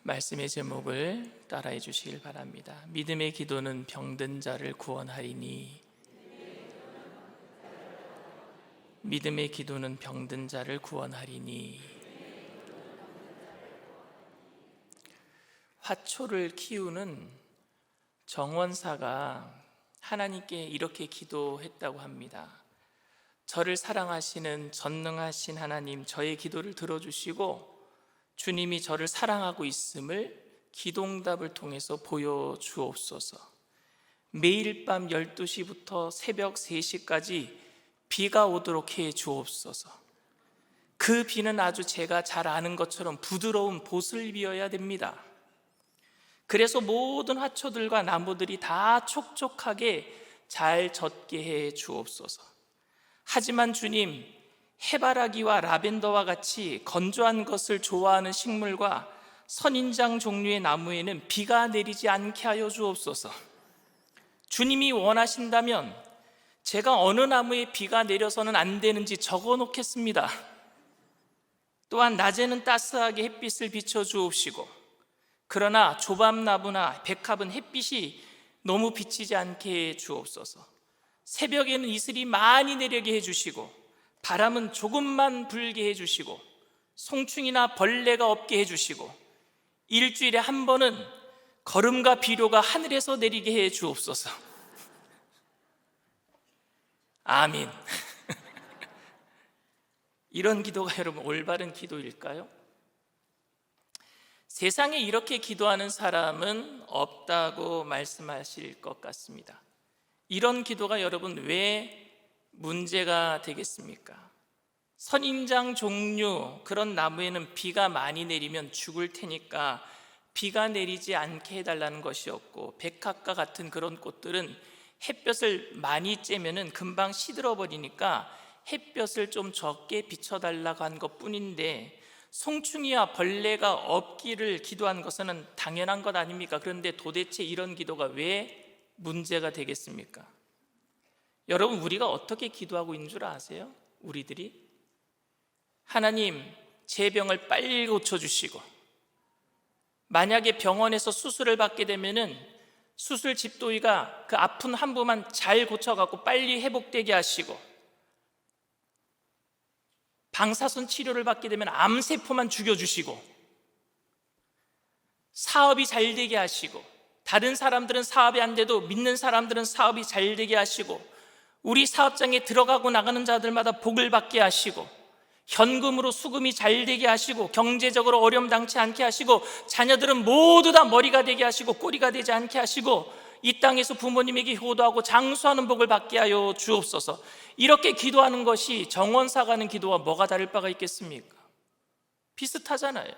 말씀의 제목을 따라해 주시길 바랍니다. 믿음의 기도는 병든 자를 구원하리니. 믿음의 기도는 병든 자를 구원하리니. 화초를 키우는 정원사가 하나님께 이렇게 기도했다고 합니다. 저를 사랑하시는 전능하신 하나님, 저의 기도를 들어주시고 주님이 저를 사랑하고 있음을 기도응답을 통해서 보여주옵소서. 매일 밤 12시부터 새벽 3시까지 비가 오도록 해 주옵소서. 그 비는 아주 제가 잘 아는 것처럼 부드러운 보슬비여야 됩니다. 그래서 모든 화초들과 나무들이 다 촉촉하게 잘 젖게 해 주옵소서. 하지만 주님, 해바라기와 라벤더와 같이 건조한 것을 좋아하는 식물과 선인장 종류의 나무에는 비가 내리지 않게 하여 주옵소서. 주님이 원하신다면 제가 어느 나무에 비가 내려서는 안 되는지 적어 놓겠습니다. 또한 낮에는 따스하게 햇빛을 비춰 주옵시고, 그러나 조밤나무나 백합은 햇빛이 너무 비치지 않게 해 주옵소서. 새벽에는 이슬이 많이 내리게 해주시고 바람은 조금만 불게 해주시고 송충이나 벌레가 없게 해주시고 일주일에 한 번은 걸음과 비료가 하늘에서 내리게 해 주옵소서. 아멘. 이런 기도가 여러분 올바른 기도일까요? 세상에 이렇게 기도하는 사람은 없다고 말씀하실 것 같습니다. 이런 기도가 여러분 왜 문제가 되겠습니까? 선인장 종류 그런 나무에는 비가 많이 내리면 죽을 테니까 비가 내리지 않게 해달라는 것이었고, 백합과 같은 그런 꽃들은 햇볕을 많이 쬐면은 금방 시들어 버리니까 햇볕을 좀 적게 비춰달라고 한 것뿐인데, 송충이와 벌레가 없기를 기도한 것은 당연한 것 아닙니까? 그런데 도대체 이런 기도가 왜 문제가 되겠습니까? 여러분, 우리가 어떻게 기도하고 있는 줄 아세요? 우리들이 하나님, 제 병을 빨리 고쳐주시고, 만약에 병원에서 수술을 받게 되면은 수술 집도의가 그 아픈 한 부만 잘 고쳐갖고 빨리 회복되게 하시고, 방사선 치료를 받게 되면 암세포만 죽여주시고, 사업이 잘 되게 하시고, 다른 사람들은 사업이 안 돼도 믿는 사람들은 사업이 잘 되게 하시고, 우리 사업장에 들어가고 나가는 자들마다 복을 받게 하시고, 현금으로 수금이 잘 되게 하시고, 경제적으로 어려움 당치 않게 하시고, 자녀들은 모두 다 머리가 되게 하시고 꼬리가 되지 않게 하시고, 이 땅에서 부모님에게 효도하고 장수하는 복을 받게 하여 주옵소서. 이렇게 기도하는 것이 정원사 가는 기도와 뭐가 다를 바가 있겠습니까? 비슷하잖아요.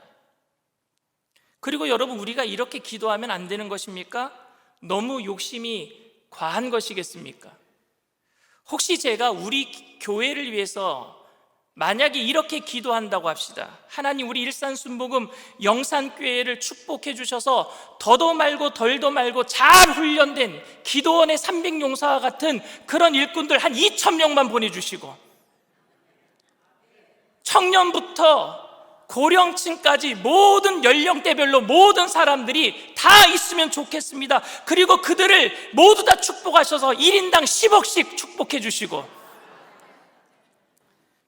그리고 여러분, 우리가 이렇게 기도하면 안 되는 것입니까? 너무 욕심이 과한 것이겠습니까? 혹시 제가 우리 교회를 위해서 만약에 이렇게 기도한다고 합시다. 하나님, 우리 일산순복음 영산교회를 축복해 주셔서 더도 말고 덜도 말고 잘 훈련된 기도원의 300용사와 같은 그런 일꾼들 한 2,000명만 보내주시고, 청년부터 고령층까지 모든 연령대별로 모든 사람들이 다 있으면 좋겠습니다. 그리고 그들을 모두 다 축복하셔서 1인당 10억씩 축복해 주시고,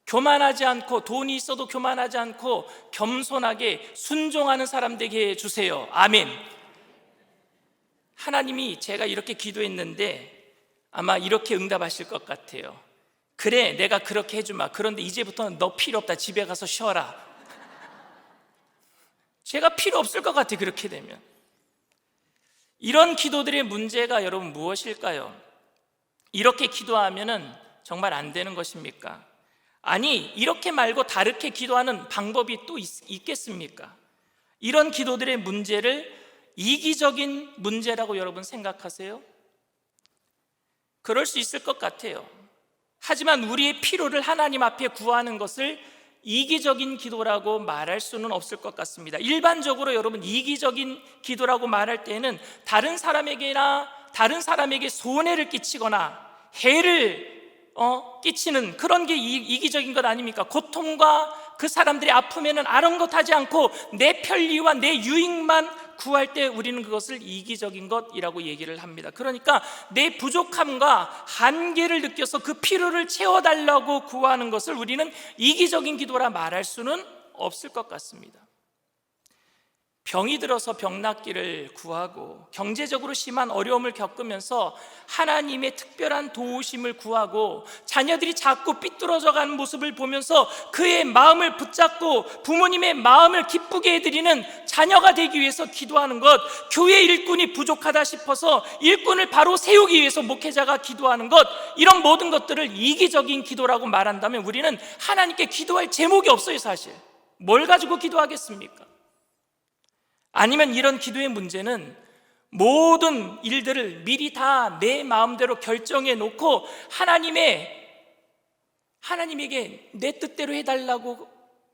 교만하지 않고, 돈이 있어도 교만하지 않고 겸손하게 순종하는 사람 되게 해주세요. 아멘. 하나님이 제가 이렇게 기도했는데 아마 이렇게 응답하실 것 같아요. 그래, 내가 그렇게 해주마. 그런데 이제부터는 너 필요 없다. 집에 가서 쉬어라. 제가 필요 없을 것 같아요. 그렇게 되면. 이런 기도들의 문제가 여러분 무엇일까요? 이렇게 기도하면은 정말 안 되는 것입니까? 아니, 이렇게 말고 다르게 기도하는 방법이 또 있겠습니까? 이런 기도들의 문제를 이기적인 문제라고 여러분 생각하세요? 그럴 수 있을 것 같아요. 하지만 우리의 필요를 하나님 앞에 구하는 것을 이기적인 기도라고 말할 수는 없을 것 같습니다. 일반적으로 여러분, 이기적인 기도라고 말할 때는 다른 사람에게 손해를 끼치거나 해를 끼치는 그런 게 이기적인 것 아닙니까? 고통과 그 사람들이 아프면은 아랑곳하지 않고 내 편리와 내 유익만 구할 때 우리는 그것을 이기적인 것이라고 얘기를 합니다. 그러니까 내 부족함과 한계를 느껴서 그 필요를 채워달라고 구하는 것을 우리는 이기적인 기도라 말할 수는 없을 것 같습니다. 병이 들어서 병 낫기를 구하고 경제적으로 심한 어려움을 겪으면서 하나님의 특별한 도우심을 구하고 자녀들이 자꾸 삐뚤어져 가는 모습을 보면서 그의 마음을 붙잡고 부모님의 마음을 기쁘게 해드리는 자녀가 되기 위해서 기도하는 것, 교회 일꾼이 부족하다 싶어서 일꾼을 바로 세우기 위해서 목회자가 기도하는 것, 이런 모든 것들을 이기적인 기도라고 말한다면 우리는 하나님께 기도할 제목이 없어요. 사실 뭘 가지고 기도하겠습니까? 아니면 이런 기도의 문제는 모든 일들을 미리 다 내 마음대로 결정해 놓고 하나님에게 내 뜻대로 해달라고,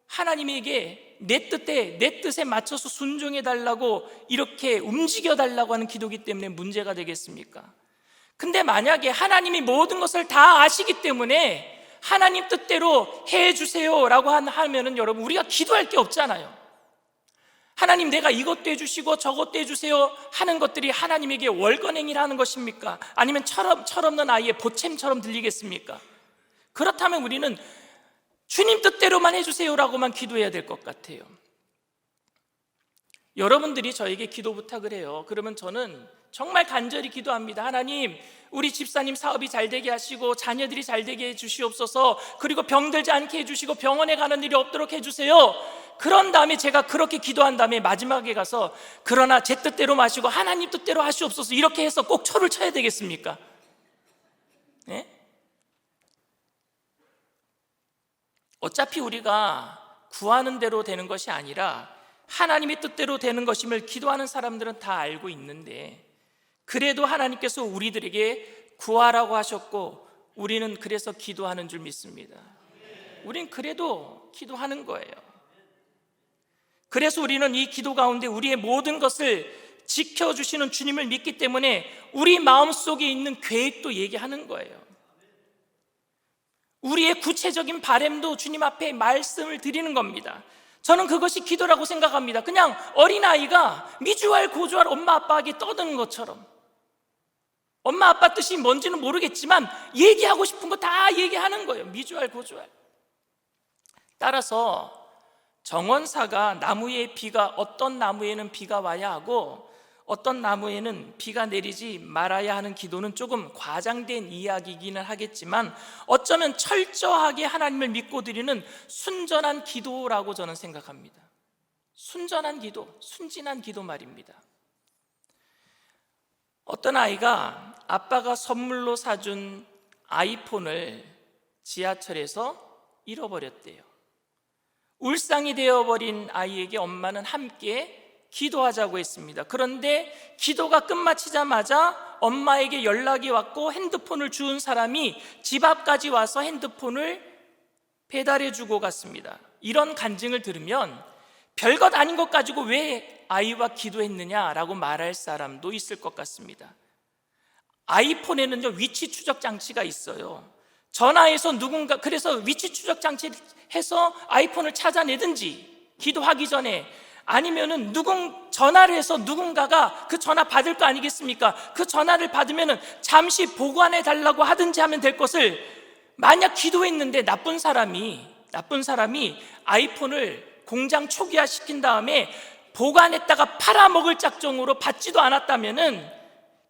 하나님에게 내 뜻에 맞춰서 순종해 달라고, 이렇게 움직여 달라고 하는 기도이기 때문에 문제가 되겠습니까? 근데 만약에 하나님이 모든 것을 다 아시기 때문에 하나님 뜻대로 해주세요 라고 하면은 여러분, 우리가 기도할 게 없잖아요. 하나님, 내가 이것도 해주시고 저것도 해주세요 하는 것들이 하나님에게 월권행위를 하는 것입니까? 아니면 철없는 아이의 보챔처럼 들리겠습니까? 그렇다면 우리는 주님 뜻대로만 해주세요라고만 기도해야 될 것 같아요. 여러분들이 저에게 기도 부탁을 해요. 그러면 저는 정말 간절히 기도합니다. 하나님, 우리 집사님 사업이 잘 되게 하시고 자녀들이 잘 되게 해주시옵소서. 그리고 병들지 않게 해주시고 병원에 가는 일이 없도록 해주세요. 그런 다음에 제가 그렇게 기도한 다음에 마지막에 가서 그러나 제 뜻대로 마시고 하나님 뜻대로 하시옵소서, 이렇게 해서 꼭 초를 쳐야 되겠습니까? 네? 어차피 우리가 구하는 대로 되는 것이 아니라 하나님의 뜻대로 되는 것임을 기도하는 사람들은 다 알고 있는데, 그래도 하나님께서 우리들에게 구하라고 하셨고 우리는 그래서 기도하는 줄 믿습니다. 우린 그래도 기도하는 거예요. 그래서 우리는 이 기도 가운데 우리의 모든 것을 지켜주시는 주님을 믿기 때문에 우리 마음속에 있는 계획도 얘기하는 거예요. 우리의 구체적인 바람도 주님 앞에 말씀을 드리는 겁니다. 저는 그것이 기도라고 생각합니다. 그냥 어린아이가 미주알 고주알 엄마 아빠에게 떠드는 것처럼, 엄마 아빠 뜻이 뭔지는 모르겠지만 얘기하고 싶은 거 다 얘기하는 거예요. 미주알 고주알. 따라서 정원사가 나무에 어떤 나무에는 비가 와야 하고 어떤 나무에는 비가 내리지 말아야 하는 기도는 조금 과장된 이야기이기는 하겠지만 어쩌면 철저하게 하나님을 믿고 드리는 순전한 기도라고 저는 생각합니다. 순전한 기도, 순진한 기도 말입니다. 어떤 아이가 아빠가 선물로 사준 아이폰을 지하철에서 잃어버렸대요. 울상이 되어버린 아이에게 엄마는 함께 기도하자고 했습니다. 그런데 기도가 끝마치자마자 엄마에게 연락이 왔고 핸드폰을 주운 사람이 집 앞까지 와서 핸드폰을 배달해 주고 갔습니다. 이런 간증을 들으면 별것 아닌 것 가지고 왜 아이와 기도했느냐라고 말할 사람도 있을 것 같습니다. 아이폰에는요, 위치 추적 장치가 있어요. 전화해서 그래서 위치 추적 장치 해서 아이폰을 찾아내든지 기도하기 전에, 아니면은 전화를 해서 누군가가 그 전화 받을 거 아니겠습니까? 그 전화를 받으면은 잠시 보관해 달라고 하든지 하면 될 것을, 만약 기도했는데 나쁜 사람이 아이폰을 공장 초기화 시킨 다음에 보관했다가 팔아먹을 작정으로 받지도 않았다면은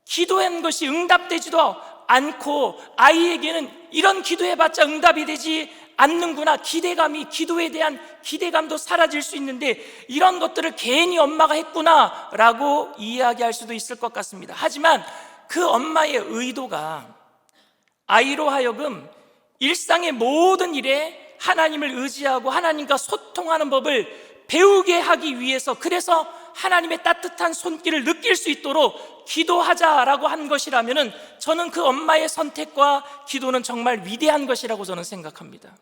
기도한 것이 응답되지도 않고 아이에게는 이런 기도해봤자 응답이 되지 않는구나, 기도에 대한 기대감도 사라질 수 있는데 이런 것들을 괜히 엄마가 했구나 라고 이야기할 수도 있을 것 같습니다. 하지만 그 엄마의 의도가 아이로 하여금 일상의 모든 일에 하나님을 의지하고 하나님과 소통하는 법을 배우게 하기 위해서, 그래서 하나님의 따뜻한 손길을 느낄 수 있도록 기도하자라고 한 것이라면 저는 그 엄마의 선택과 기도는 정말 위대한 것이라고 저는 생각합니다.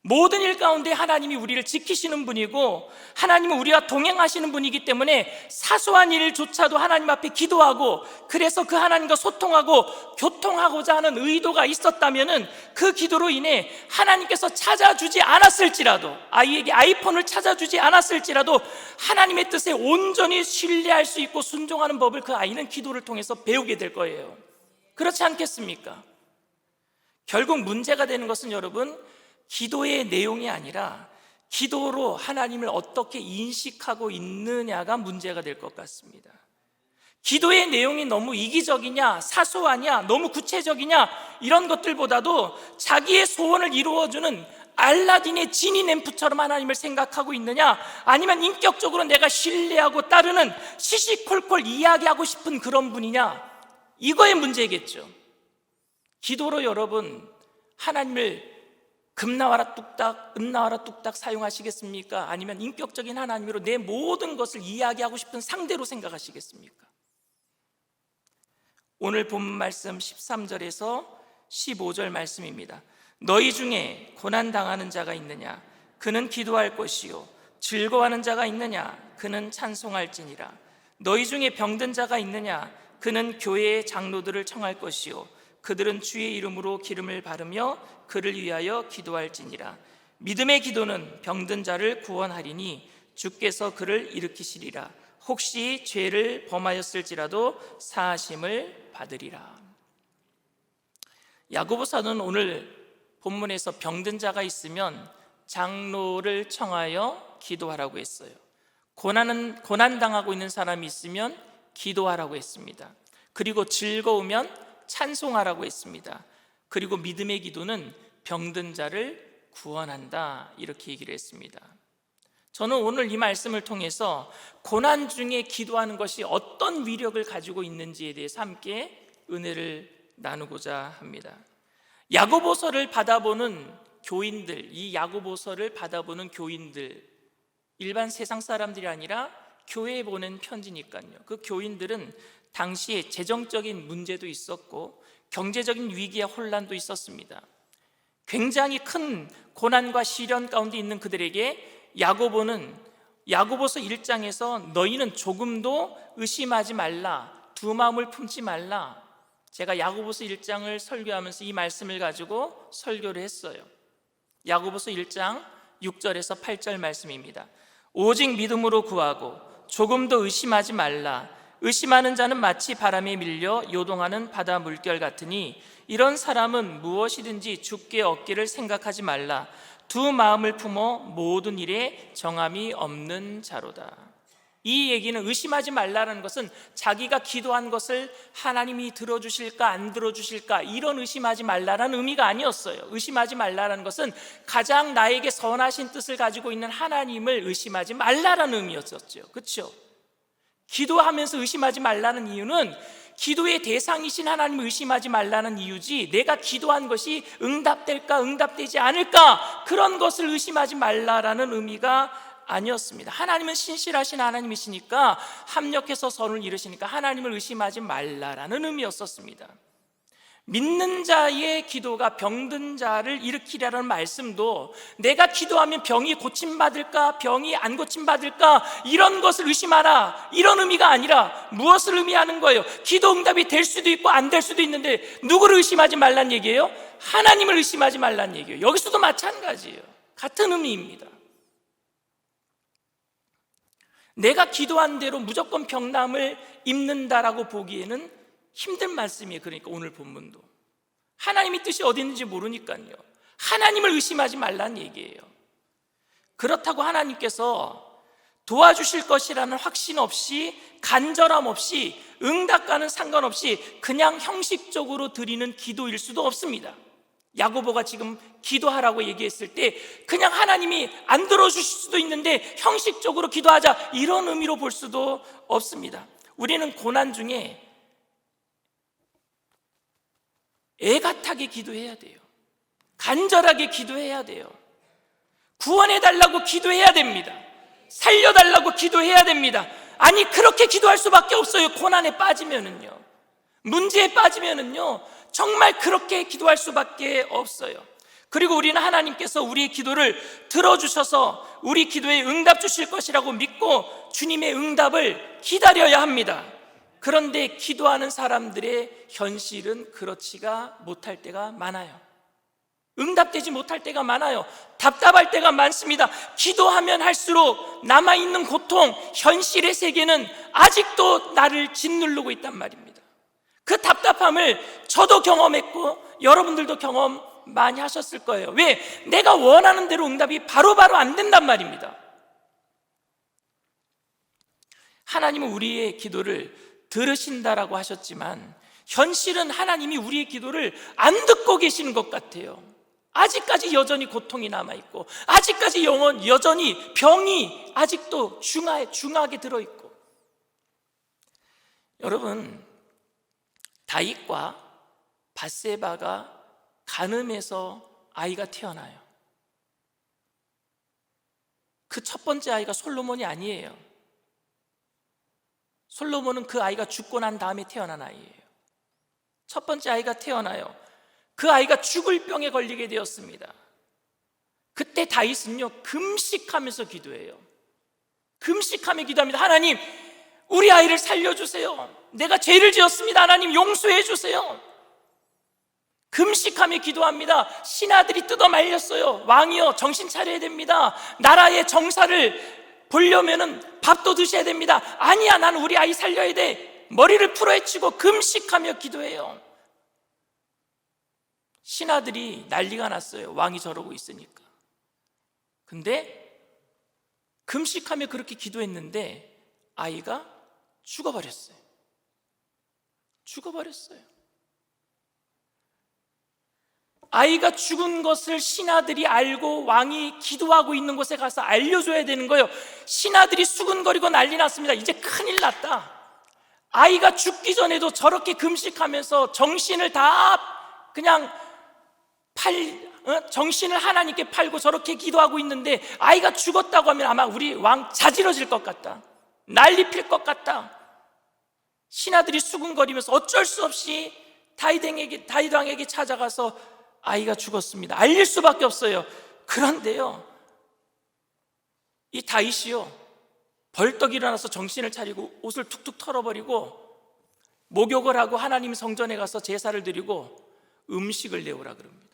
모든 일 가운데 하나님이 우리를 지키시는 분이고 하나님은 우리와 동행하시는 분이기 때문에 사소한 일조차도 하나님 앞에 기도하고 그래서 그 하나님과 소통하고 교통하고자 하는 의도가 있었다면 그 기도로 인해 하나님께서 찾아주지 않았을지라도, 아이에게 아이폰을 찾아주지 않았을지라도 하나님의 뜻에 온전히 신뢰할 수 있고 순종하는 법을 그 아이는 기도를 통해서 배우게 될 거예요. 그렇지 않겠습니까? 결국 문제가 되는 것은 여러분, 기도의 내용이 아니라 기도로 하나님을 어떻게 인식하고 있느냐가 문제가 될 것 같습니다. 기도의 내용이 너무 이기적이냐, 사소하냐, 너무 구체적이냐, 이런 것들보다도 자기의 소원을 이루어주는 알라딘의 지니 램프처럼 하나님을 생각하고 있느냐, 아니면 인격적으로 내가 신뢰하고 따르는 시시콜콜 이야기하고 싶은 그런 분이냐, 이거의 문제겠죠. 기도로 여러분 하나님을 금나와라 뚝딱, 은나와라 뚝딱 사용하시겠습니까? 아니면 인격적인 하나님으로 내 모든 것을 이야기하고 싶은 상대로 생각하시겠습니까? 오늘 본 말씀 13절에서 15절 말씀입니다. 너희 중에 고난당하는 자가 있느냐? 그는 기도할 것이요. 즐거워하는 자가 있느냐? 그는 찬송할지니라. 너희 중에 병든 자가 있느냐? 그는 교회의 장로들을 청할 것이요. 그들은 주의 이름으로 기름을 바르며 그를 위하여 기도할지니라. 믿음의 기도는 병든 자를 구원하리니 주께서 그를 일으키시리라. 혹시 죄를 범하였을지라도 사하심을 받으리라. 야고보서는 오늘 본문에서 병든 자가 있으면 장로를 청하여 기도하라고 했어요. 고난당하고 있는 사람이 있으면 기도하라고 했습니다. 그리고 즐거우면 찬송하라고 했습니다. 그리고 믿음의 기도는 병든 자를 구원한다, 이렇게 얘기를 했습니다. 저는 오늘 이 말씀을 통해서 고난 중에 기도하는 것이 어떤 위력을 가지고 있는지에 대해서 함께 은혜를 나누고자 합니다. 야고보서를 받아보는 교인들, 이 야고보서를 받아보는 교인들, 일반 세상 사람들이 아니라 교회에 보낸 편지니까요. 그 교인들은 당시에 재정적인 문제도 있었고 경제적인 위기와 혼란도 있었습니다. 굉장히 큰 고난과 시련 가운데 있는 그들에게 야고보서 1장에서 너희는 조금도 의심하지 말라, 두 마음을 품지 말라. 제가 야고보서 1장을 설교하면서 이 말씀을 가지고 설교를 했어요. 야고보서 1장 6절에서 8절 말씀입니다. 오직 믿음으로 구하고 조금도 의심하지 말라. 의심하는 자는 마치 바람에 밀려 요동하는 바다 물결 같으니 이런 사람은 무엇이든지 주께 얻기를 생각하지 말라. 두 마음을 품어 모든 일에 정함이 없는 자로다. 이 얘기는 의심하지 말라는 것은 자기가 기도한 것을 하나님이 들어주실까 안 들어주실까 이런 의심하지 말라는 의미가 아니었어요. 의심하지 말라는 것은 가장 나에게 선하신 뜻을 가지고 있는 하나님을 의심하지 말라는 의미였었죠. 그렇죠? 기도하면서 의심하지 말라는 이유는 기도의 대상이신 하나님을 의심하지 말라는 이유지, 내가 기도한 것이 응답될까 응답되지 않을까 그런 것을 의심하지 말라라는 의미가 아니었습니다. 하나님은 신실하신 하나님이시니까, 합력해서 선을 이루시니까 하나님을 의심하지 말라라는 의미였었습니다. 믿는 자의 기도가 병든 자를 일으키라는 말씀도 내가 기도하면 병이 고침받을까 병이 안 고침받을까 이런 것을 의심하라 이런 의미가 아니라 무엇을 의미하는 거예요? 기도 응답이 될 수도 있고 안 될 수도 있는데 누구를 의심하지 말란 얘기예요? 하나님을 의심하지 말란 얘기예요. 여기서도 마찬가지예요. 같은 의미입니다. 내가 기도한 대로 무조건 병남을 입는다라고 보기에는 힘든 말씀이에요. 그러니까 오늘 본문도 하나님의 뜻이 어디 있는지 모르니까요, 하나님을 의심하지 말란 얘기예요. 그렇다고 하나님께서 도와주실 것이라는 확신 없이, 간절함 없이, 응답과는 상관없이 그냥 형식적으로 드리는 기도일 수도 없습니다. 야고보가 지금 기도하라고 얘기했을 때 그냥 하나님이 안 들어주실 수도 있는데 형식적으로 기도하자 이런 의미로 볼 수도 없습니다. 우리는 고난 중에 애같하게 기도해야 돼요. 간절하게 기도해야 돼요. 구원해달라고 기도해야 됩니다. 살려달라고 기도해야 됩니다. 아니 그렇게 기도할 수밖에 없어요. 고난에 빠지면은요, 문제에 빠지면은요 정말 그렇게 기도할 수밖에 없어요. 그리고 우리는 하나님께서 우리의 기도를 들어주셔서 우리 기도에 응답 주실 것이라고 믿고 주님의 응답을 기다려야 합니다. 그런데 기도하는 사람들의 현실은 그렇지가 못할 때가 많아요. 응답되지 못할 때가 많아요. 답답할 때가 많습니다. 기도하면 할수록 남아있는 고통, 현실의 세계는 아직도 나를 짓누르고 있단 말입니다. 그 답답함을 저도 경험했고 여러분들도 경험 많이 하셨을 거예요. 왜? 내가 원하는 대로 응답이 바로바로 안 된단 말입니다. 하나님은 우리의 기도를 들으신다라고 하셨지만 현실은 하나님이 우리의 기도를 안 듣고 계시는 것 같아요. 아직까지 여전히 고통이 남아있고 아직까지 여전히 병이 아직도 중하게 들어있고. 여러분, 다윗과 밧세바가 간음해서 아이가 태어나요. 그 첫 번째 아이가 솔로몬이 아니에요. 솔로몬은 그 아이가 죽고 난 다음에 태어난 아이예요. 첫 번째 아이가 태어나요. 그 아이가 죽을 병에 걸리게 되었습니다. 그때 다윗은요 금식하면서 기도해요. 금식하며 기도합니다. 하나님, 우리 아이를 살려주세요. 내가 죄를 지었습니다. 하나님, 용서해 주세요. 금식하며 기도합니다. 신하들이 뜯어 말렸어요. 왕이여, 정신 차려야 됩니다. 나라의 정사를 보려면은 밥도 드셔야 됩니다. 아니야, 난 우리 아이 살려야 돼. 머리를 풀어헤치고 금식하며 기도해요. 신하들이 난리가 났어요. 왕이 저러고 있으니까. 근데 금식하며 그렇게 기도했는데 아이가 죽어버렸어요. 아이가 죽은 것을 신하들이 알고 왕이 기도하고 있는 곳에 가서 알려줘야 되는 거예요. 신하들이 수근거리고 난리 났습니다. 이제 큰일 났다. 아이가 죽기 전에도 저렇게 금식하면서 정신을 다 그냥 정신을 하나님께 팔고 저렇게 기도하고 있는데 아이가 죽었다고 하면 아마 우리 왕 자지러질 것 같다. 난리 필 것 같다. 신하들이 수군거리면서 어쩔 수 없이 다윗 왕에게 찾아가서 아이가 죽었습니다. 알릴 수밖에 없어요. 그런데요, 이 다윗이요 벌떡 일어나서 정신을 차리고 옷을 툭툭 털어버리고 목욕을 하고 하나님 성전에 가서 제사를 드리고 음식을 내오라 그럽니다.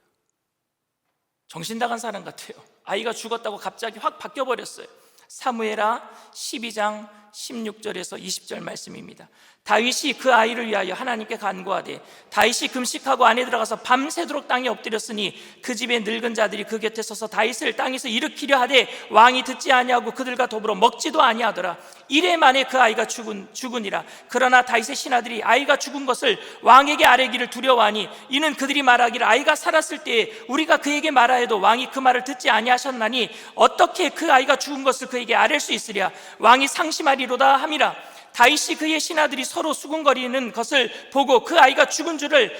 정신 나간 사람 같아요. 아이가 죽었다고 갑자기 확 바뀌어버렸어요. 사무엘하 12장 16절에서 20절 말씀입니다. 다윗이 그 아이를 위하여 하나님께 간구하되 다윗이 금식하고 안에 들어가서 밤새도록 땅에 엎드렸으니 그 집의 늙은 자들이 그 곁에 서서 다윗을 땅에서 일으키려 하되 왕이 듣지 아니하고 그들과 더불어 먹지도 아니하더라. 이래 만에 그 아이가 죽으니라. 그러나 다윗의 신하들이 아이가 죽은 것을 왕에게 아뢰기를 두려워하니 이는 그들이 말하기를 아이가 살았을 때에 우리가 그에게 말하여도 왕이 그 말을 듣지 아니하셨나니 어떻게 그 아이가 죽은 것을 그에게 아뢰 수 있으랴. 왕이 상심하리로다 함이라. 다윗이 그의 신하들이 서로 수군거리는 것을 보고 그 아이가 죽은 줄을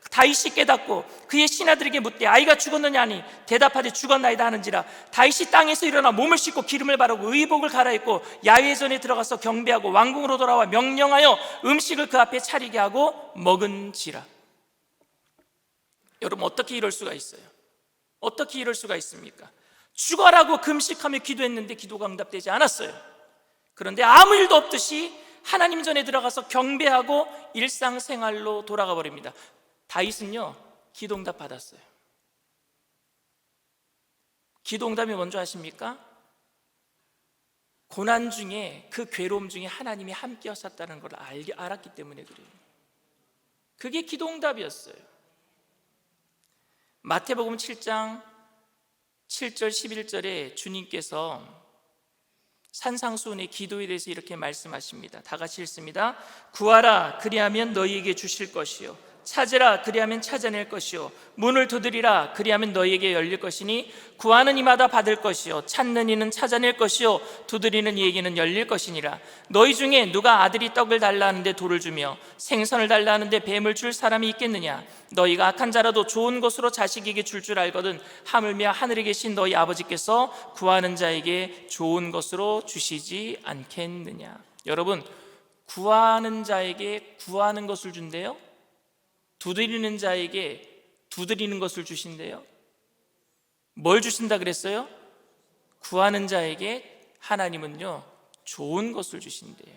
다윗이 깨닫고 그의 신하들에게 묻되 아이가 죽었느냐 하니 대답하되 죽었나이다 하는지라. 다윗이 땅에서 일어나 몸을 씻고 기름을 바르고 의복을 갈아입고 야외전에 들어가서 경배하고 왕궁으로 돌아와 명령하여 음식을 그 앞에 차리게 하고 먹은지라. 여러분, 어떻게 이럴 수가 있어요? 어떻게 이럴 수가 있습니까? 죽어라고 금식하며 기도했는데 기도가 응답되지 않았어요. 그런데 아무 일도 없듯이 하나님 전에 들어가서 경배하고 일상생활로 돌아가 버립니다. 다윗은요 기도응답 받았어요. 기도응답이 뭔지 아십니까? 고난 중에, 그 괴로움 중에 하나님이 함께 하셨다는 걸 알았기 때문에 그래요. 그게 기도응답이었어요. 마태복음 7장 7절 11절에 주님께서 산상수훈의 기도에 대해서 이렇게 말씀하십니다. 다 같이 읽습니다. 구하라 그리하면 너희에게 주실 것이요 찾으라 그리하면 찾아낼 것이요 문을 두드리라 그리하면 너희에게 열릴 것이니 구하는 이마다 받을 것이요 찾는 이는 찾아낼 것이요 두드리는 이에게는 열릴 것이니라. 너희 중에 누가 아들이 떡을 달라 하는데 돌을 주며 생선을 달라 하는데 뱀을 줄 사람이 있겠느냐. 너희가 악한 자라도 좋은 것으로 자식에게 줄 알거든 하물며 하늘에 계신 너희 아버지께서 구하는 자에게 좋은 것으로 주시지 않겠느냐. 여러분, 구하는 자에게 구하는 것을 준대요. 두드리는 자에게 두드리는 것을 주신대요. 뭘 주신다 그랬어요? 구하는 자에게 하나님은요, 좋은 것을 주신대요.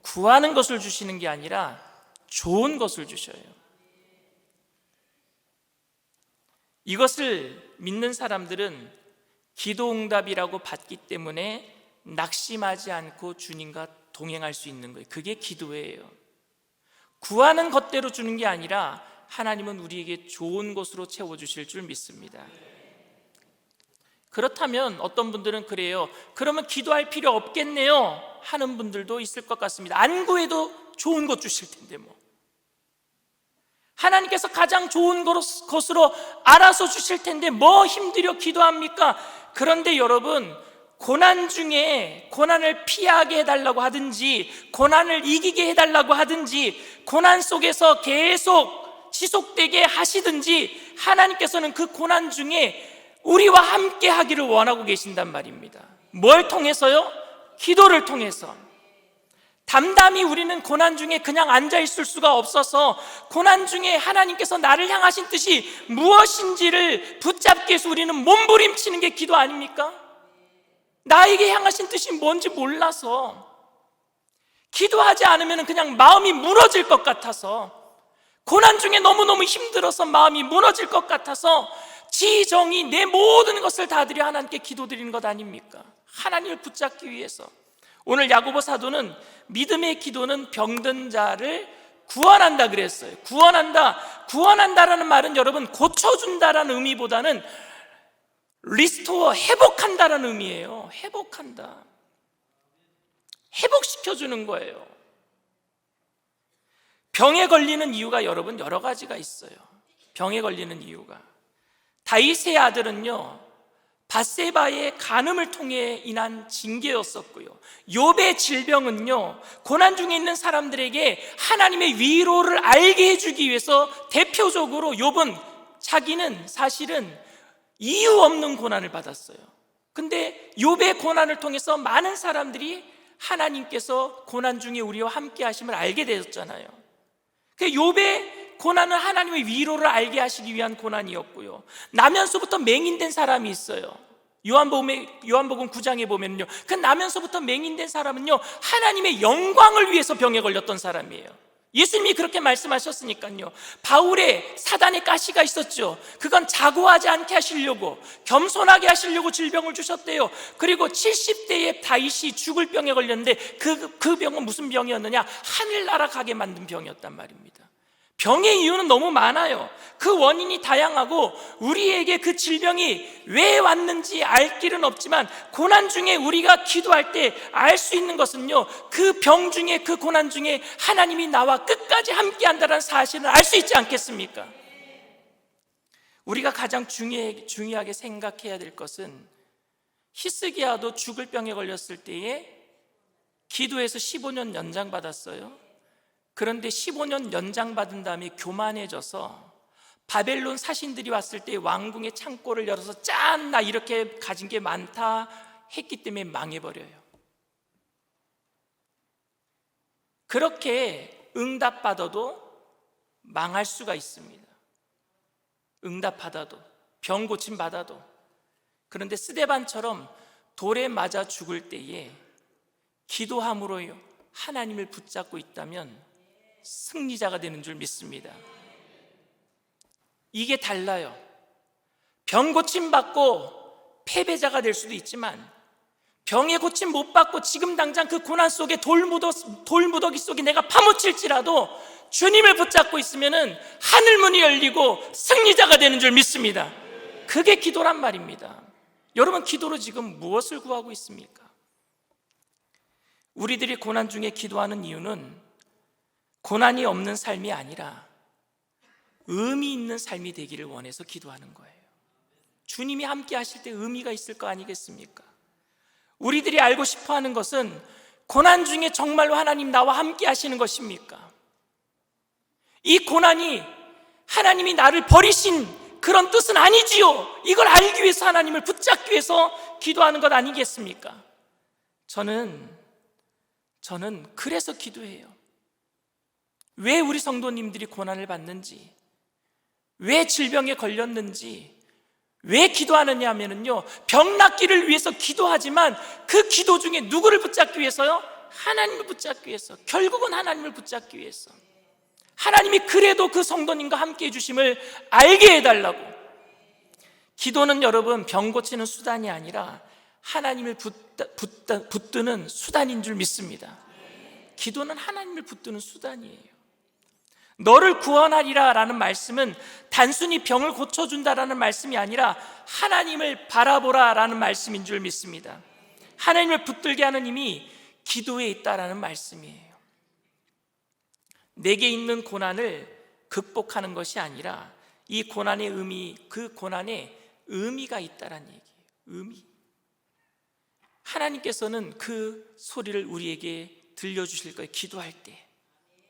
구하는 것을 주시는 게 아니라 좋은 것을 주셔요. 이것을 믿는 사람들은 기도 응답이라고 받기 때문에 낙심하지 않고 주님과 동행할 수 있는 거예요. 그게 기도예요. 구하는 것대로 주는 게 아니라 하나님은 우리에게 좋은 것으로 채워주실 줄 믿습니다. 그렇다면 어떤 분들은 그래요. 그러면 기도할 필요 없겠네요 하는 분들도 있을 것 같습니다. 안 구해도 좋은 것 주실 텐데 뭐. 하나님께서 가장 좋은 것으로 알아서 주실 텐데 뭐 힘들여 기도합니까? 그런데 여러분, 고난 중에 고난을 피하게 해달라고 하든지 고난을 이기게 해달라고 하든지 고난 속에서 계속 지속되게 하시든지 하나님께서는 그 고난 중에 우리와 함께 하기를 원하고 계신단 말입니다. 뭘 통해서요? 기도를 통해서. 담담히 우리는 고난 중에 그냥 앉아 있을 수가 없어서 고난 중에 하나님께서 나를 향하신 뜻이 무엇인지를 붙잡기 위해서 우리는 몸부림치는 게 기도 아닙니까? 나에게 향하신 뜻이 뭔지 몰라서 기도하지 않으면 그냥 마음이 무너질 것 같아서, 고난 중에 너무너무 힘들어서 마음이 무너질 것 같아서 지정이 내 모든 것을 다 드려 하나님께 기도드리는 것 아닙니까? 하나님을 붙잡기 위해서. 오늘 야고보 사도는 믿음의 기도는 병든 자를 구원한다 그랬어요. 구원한다라는 말은 여러분 고쳐준다라는 의미보다는 리스토어, 회복한다라는 의미예요. 회복한다, 회복시켜주는 거예요. 병에 걸리는 이유가 여러분 여러 가지가 있어요. 병에 걸리는 이유가, 다윗의 아들은요 밧세바의 간음을 통해 인한 징계였었고요, 욥의 질병은요 고난 중에 있는 사람들에게 하나님의 위로를 알게 해주기 위해서 대표적으로 욥은 자기는 사실은 이유 없는 고난을 받았어요. 근데 욥의 고난을 통해서 많은 사람들이 하나님께서 고난 중에 우리와 함께 하심을 알게 되었잖아요. 그 욥의 고난은 하나님의 위로를 알게 하시기 위한 고난이었고요, 나면서부터 맹인된 사람이 있어요. 요한복음 9장에 보면요, 그 나면서부터 맹인된 사람은요 하나님의 영광을 위해서 병에 걸렸던 사람이에요. 예수님이 그렇게 말씀하셨으니까요. 바울의 사단의 가시가 있었죠. 그건 자고하지 않게 하시려고, 겸손하게 하시려고 질병을 주셨대요. 그리고 70대에 다윗이 죽을 병에 걸렸는데 그 병은 무슨 병이었느냐? 하늘나라 가게 만든 병이었단 말입니다. 병의 이유는 너무 많아요. 그 원인이 다양하고 우리에게 그 질병이 왜 왔는지 알 길은 없지만 고난 중에 우리가 기도할 때 알 수 있는 것은요, 그 병 중에, 그 고난 중에 하나님이 나와 끝까지 함께 한다는 사실을 알 수 있지 않겠습니까? 우리가 가장 중요하게 생각해야 될 것은, 히스기야도 죽을 병에 걸렸을 때에 기도해서 15년 연장받았어요. 그런데 15년 연장받은 다음에 교만해져서 바벨론 사신들이 왔을 때 왕궁의 창고를 열어서 짠, 나 이렇게 가진 게 많다 했기 때문에 망해버려요. 그렇게 응답받아도 망할 수가 있습니다. 응답받아도, 병 고침 받아도. 그런데 스데반처럼 돌에 맞아 죽을 때에 기도함으로요 하나님을 붙잡고 있다면 승리자가 되는 줄 믿습니다. 이게 달라요. 병 고침 받고 패배자가 될 수도 있지만, 병의 고침 못 받고 지금 당장 그 고난 속에 돌무더기 속에 내가 파묻힐지라도 주님을 붙잡고 있으면은 하늘문이 열리고 승리자가 되는 줄 믿습니다. 그게 기도란 말입니다. 여러분, 기도로 지금 무엇을 구하고 있습니까? 우리들이 고난 중에 기도하는 이유는 고난이 없는 삶이 아니라 의미 있는 삶이 되기를 원해서 기도하는 거예요. 주님이 함께 하실 때 의미가 있을 거 아니겠습니까? 우리들이 알고 싶어하는 것은 고난 중에 정말로 하나님 나와 함께 하시는 것입니까? 이 고난이 하나님이 나를 버리신 그런 뜻은 아니지요. 이걸 알기 위해서, 하나님을 붙잡기 위해서 기도하는 것 아니겠습니까? 저는 그래서 기도해요. 왜 우리 성도님들이 고난을 받는지, 왜 질병에 걸렸는지, 왜 기도하느냐 하면은요, 병 낫기를 위해서 기도하지만 그 기도 중에 누구를 붙잡기 위해서요? 하나님을 붙잡기 위해서. 결국은 하나님을 붙잡기 위해서. 하나님이 그래도 그 성도님과 함께 해주심을 알게 해달라고. 기도는 여러분 병 고치는 수단이 아니라 하나님을 붙드는 수단인 줄 믿습니다. 기도는 하나님을 붙드는 수단이에요. 너를 구원하리라 라는 말씀은 단순히 병을 고쳐준다라는 말씀이 아니라 하나님을 바라보라 라는 말씀인 줄 믿습니다. 하나님을 붙들게 하는 힘이 기도에 있다라는 말씀이에요. 내게 있는 고난을 극복하는 것이 아니라 이 고난의 의미, 그 고난에 의미가 있다라는 얘기예요. 의미. 하나님께서는 그 소리를 우리에게 들려주실 거예요. 기도할 때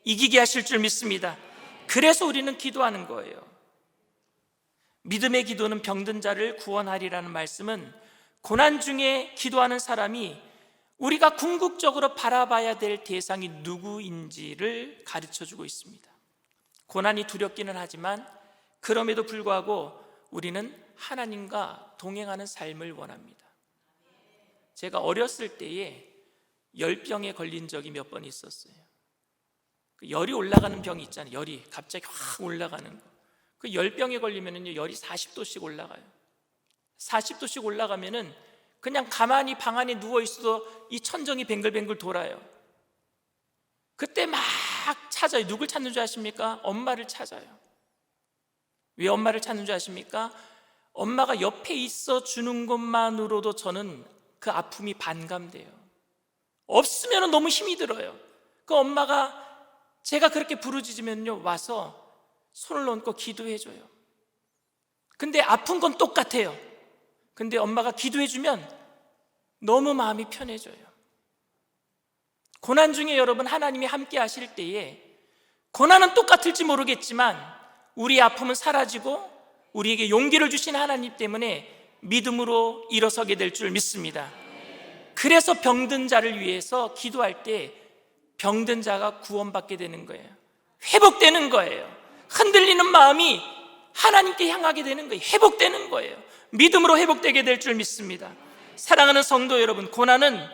이기게 하실 줄 믿습니다. 그래서 우리는 기도하는 거예요. 믿음의 기도는 병든 자를 구원하리라는 말씀은 고난 중에 기도하는 사람이 우리가 궁극적으로 바라봐야 될 대상이 누구인지를 가르쳐주고 있습니다. 고난이 두렵기는 하지만 그럼에도 불구하고 우리는 하나님과 동행하는 삶을 원합니다. 제가 어렸을 때에 열병에 걸린 적이 몇 번 있었어요. 그 열이 올라가는 병이 있잖아요. 열이 갑자기 확 올라가는 거. 그 열병에 걸리면은요, 열이 40도씩 올라가요. 40도씩 올라가면은 그냥 가만히 방 안에 누워 있어도 이 천정이 뱅글뱅글 돌아요. 그때 막 찾아요. 누굴 찾는 줄 아십니까? 엄마를 찾아요. 왜 엄마를 찾는 줄 아십니까? 엄마가 옆에 있어 주는 것만으로도 저는 그 아픔이 반감돼요. 없으면 너무 힘이 들어요. 그 엄마가 제가 그렇게 부르짖으면요, 와서 손을 얹고 기도해줘요. 근데 아픈 건 똑같아요. 근데 엄마가 기도해주면 너무 마음이 편해져요. 고난 중에 여러분 하나님이 함께 하실 때에 고난은 똑같을지 모르겠지만 우리의 아픔은 사라지고 우리에게 용기를 주신 하나님 때문에 믿음으로 일어서게 될 줄 믿습니다. 그래서 병든 자를 위해서 기도할 때 병든 자가 구원받게 되는 거예요. 회복되는 거예요. 흔들리는 마음이 하나님께 향하게 되는 거예요. 회복되는 거예요. 믿음으로 회복되게 될 줄 믿습니다. 사랑하는 성도 여러분, 고난은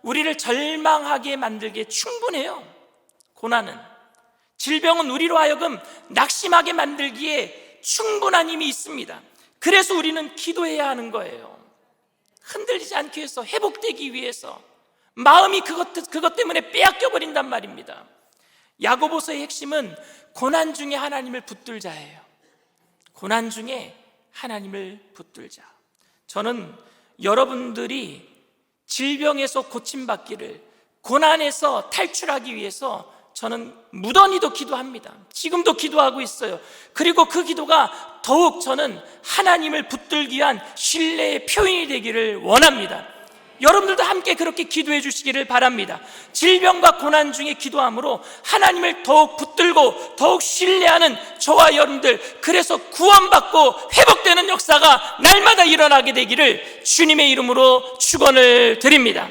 우리를 절망하게 만들기에 충분해요. 고난은, 질병은 우리로 하여금 낙심하게 만들기에 충분한 힘이 있습니다. 그래서 우리는 기도해야 하는 거예요. 흔들리지 않기 위해서, 회복되기 위해서. 마음이 그것 때문에 빼앗겨 버린단 말입니다. 야고보서의 핵심은 고난 중에 하나님을 붙들자예요. 고난 중에 하나님을 붙들자. 저는 여러분들이 질병에서 고침받기를, 고난에서 탈출하기 위해서 저는 무던히도 기도합니다. 지금도 기도하고 있어요. 그리고 그 기도가 더욱 저는 하나님을 붙들기 위한 신뢰의 표현이 되기를 원합니다. 여러분들도 함께 그렇게 기도해 주시기를 바랍니다. 질병과 고난 중에 기도함으로 하나님을 더욱 붙들고 더욱 신뢰하는 저와 여러분들, 그래서 구원받고 회복되는 역사가 날마다 일어나게 되기를 주님의 이름으로 축원을 드립니다.